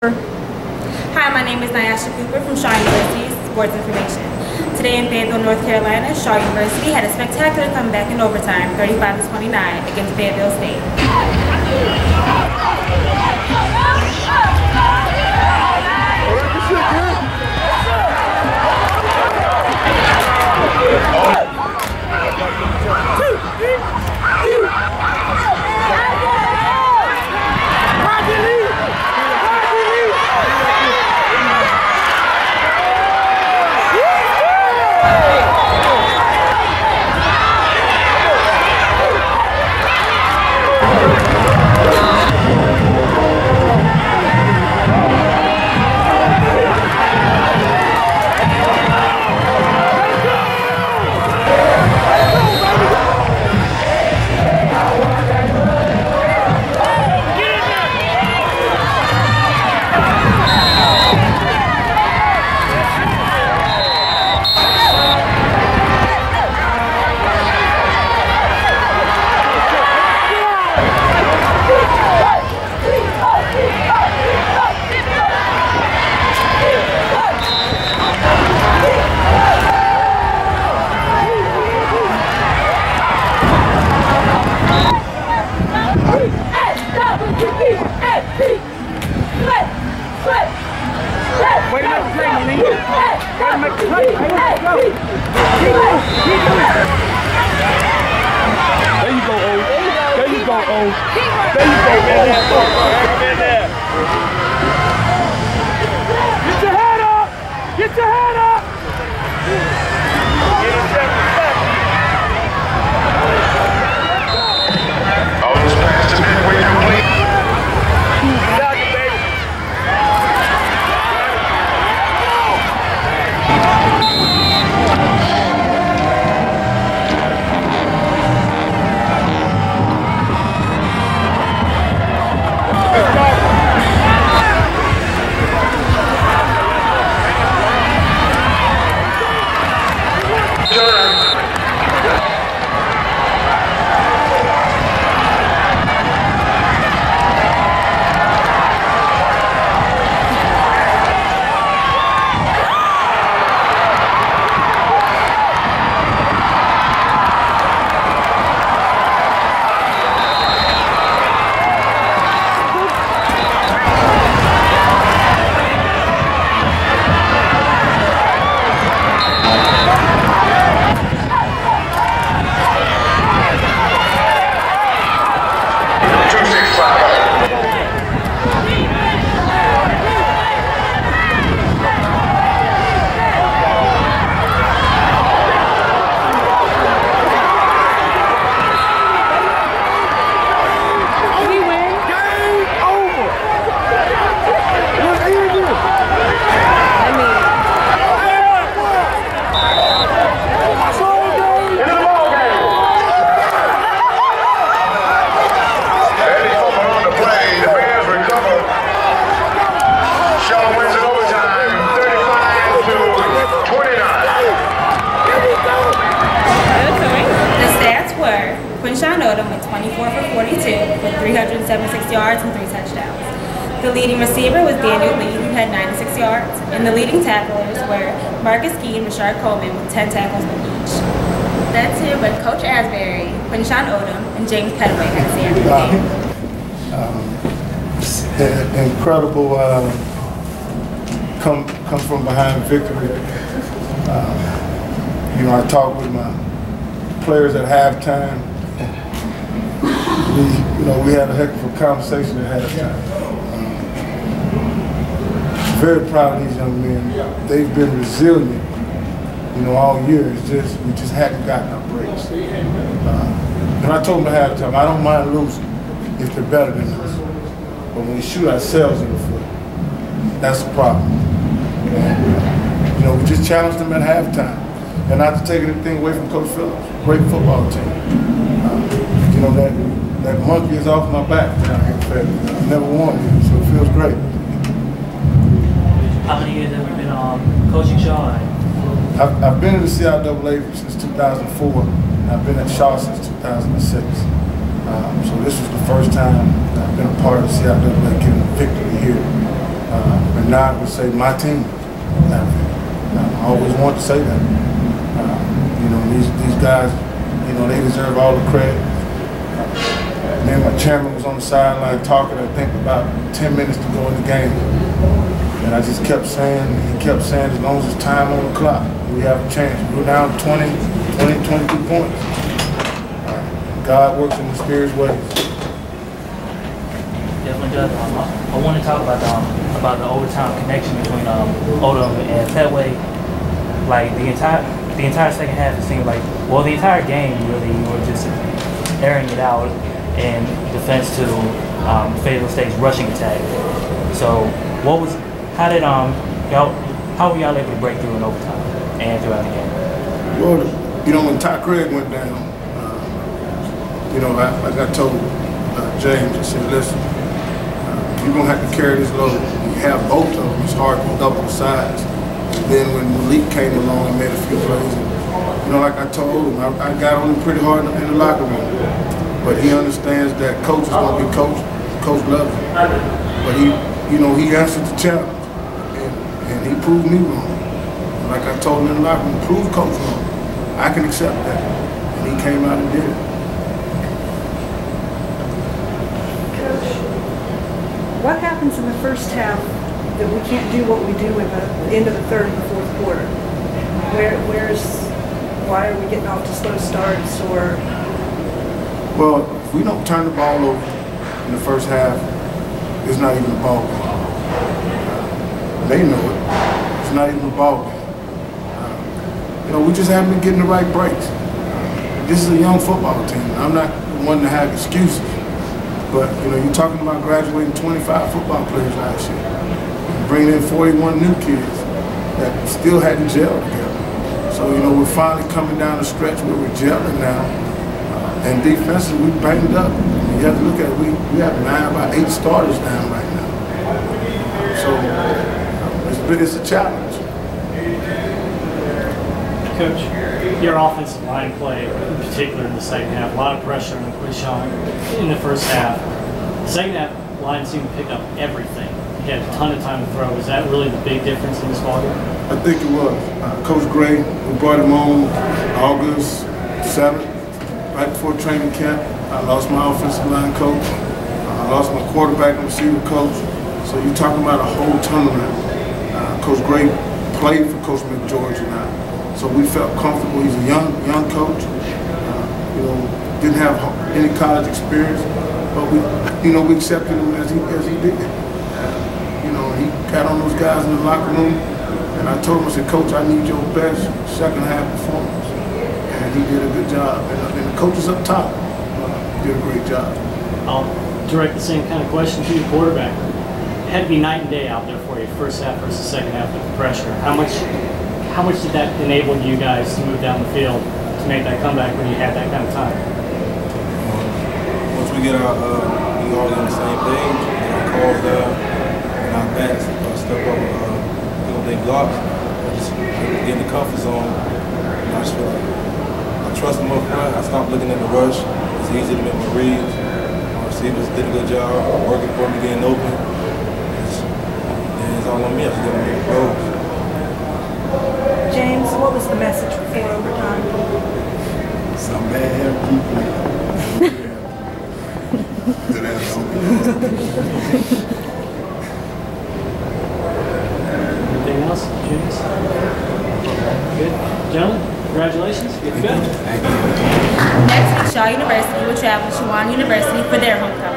Hi, my name is Nyasha Cooper from Shaw University Sports Information. Today in Fayetteville, North Carolina, Shaw University had a spectacular comeback in overtime, 35-29 against Fayetteville State. Went 24 for 42 with 376 yards and 3 touchdowns. The leading receiver was Daniel Lee, who had 96 yards, and the leading tacklers were Marcus Key and Rashard Coleman with 10 tackles each. That's it, but Coach Asbury, Quinshawn Odom, and James Petaway had to say everything. Incredible come from behind victory. I talked with my players at halftime. We had a heck of a conversation at halftime. Very proud of these young men. They've been resilient, all year. It's just we just hadn't gotten our breaks. And I told them at halftime, I don't mind losing if they're better than us. But when we shoot ourselves in the foot, that's the problem. And, we just challenged them at halftime. And not to take anything away from Coach Phillips, great football team. That monkey is off my back down here in Fayetteville. I've never won it, so it feels great. How many years have you been coaching Shaw? I've been in the CIAA since 2004. I've been at Shaw since 2006. So this was the first time I've been a part of the CIAA getting a victory here. And now I would say my team. I always want to say that. You know, these guys, you know, they deserve all the credit. And then my chairman was on the sideline talking, I think about 10 minutes to go in the game. And I just kept saying, he kept saying, as long as there's time on the clock, we have a chance. We're down 22 points. God works in mysterious ways. Definitely does. I want to talk about the overtime connection between Odom and that way. Like the entire second half, it seemed like, well, the entire game really, you were just airing it out in defense to Fayetteville State's rushing attack. So, how were y'all able to break through in overtime and throughout the game? Well, you know, when Ty Craig went down, you know, like I told James, I said, listen, you're gonna have to carry this load. You have both of them. It's hard to double the size. And then when Malik came along and made a few plays, you know, like I told him, I got on him pretty hard in the locker room. But he understands that coach is gonna be coach. Coach loves him. But he, you know, he answered the challenge, and he proved me wrong. And like I told him in the locker room, prove coach wrong. I can accept that. And he came out and did it. What happens in the first half that we can't do what we do in the end of the third and the fourth quarter? Why are we getting off to slow starts or? Well, if we don't turn the ball over in the first half, it's not even a ball game. They know it. It's not even a ball game. You know, we just haven't been getting the right breaks. This is a young football team. I'm not the one to have excuses. But, you know, you're talking about graduating 25 football players last year. Bringing in 41 new kids that still hadn't gelled together. So, you know, we're finally coming down the stretch where we're gelling now. And defensively, we banged up. I mean, you have to look at it. We have 9 by 8 starters down right now. So, it's a challenge. Coach, your offensive line play, in particular in the second half, a lot of pressure on Quishon in the first half. The second half, line seemed to pick up everything. He had a ton of time to throw. Was that really the big difference in this ballgame? I think it was. Coach Gray, we brought him on August 7th, right before training camp. I lost my offensive line coach. I lost my quarterback and receiver coach. So you're talking about a whole turnaround. Coach Gray played for Coach McGeorge and I. So we felt comfortable. He's a young coach. You know, didn't have any college experience, but we accepted him as he did. You know, he got on those guys in the locker room, and I told him, I said, Coach, I need your best second half performance, and he did a good job. And the coaches up top did a great job. I'll direct the same kind of question to your quarterback. It had to be night and day out there for you, first half versus second half with the pressure. How much did that enable you guys to move down the field to make that comeback when you had that kind of time? Once we get we all on the same page, get our calls down, and our backs step up, get their blocks, just get in the comfort zone. And I just feel like I trust them up front. I stopped looking at the rush. It's easy to make my reads. My receivers did a good job working for me, getting open. It's all on me. I just got to make throws. James, what was the message before overtime? Some bad people. Anything else, James? Good. Gentlemen, congratulations. Good to go. Next week, Shaw University will travel to Shawan University for their homecoming.